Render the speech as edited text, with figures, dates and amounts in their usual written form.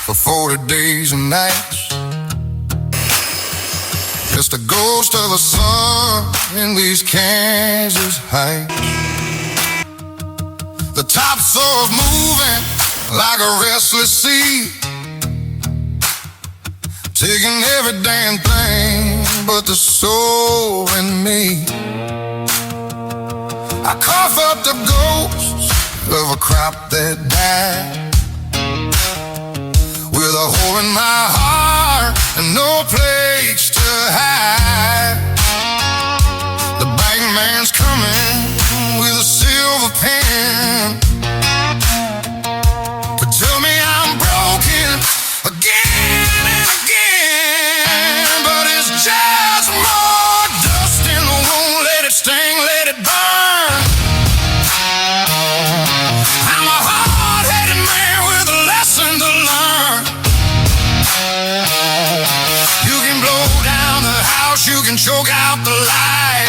for 40 days and nights. Just a ghost of a sun in these Kansas heights. The topsoil's moving like a restless sea, taking every damn thing but the soul in me. I cough up the ghosts of a crop that died, with a hole in my heart and no place to hide. The bankman's coming with a silver pen to tell me I'm broken again and again. But it's just more dust in the wound. Let it sting, let it burn. I'm a hard-headed man with a lesson to learn. You can blow down the house, you can choke out the light,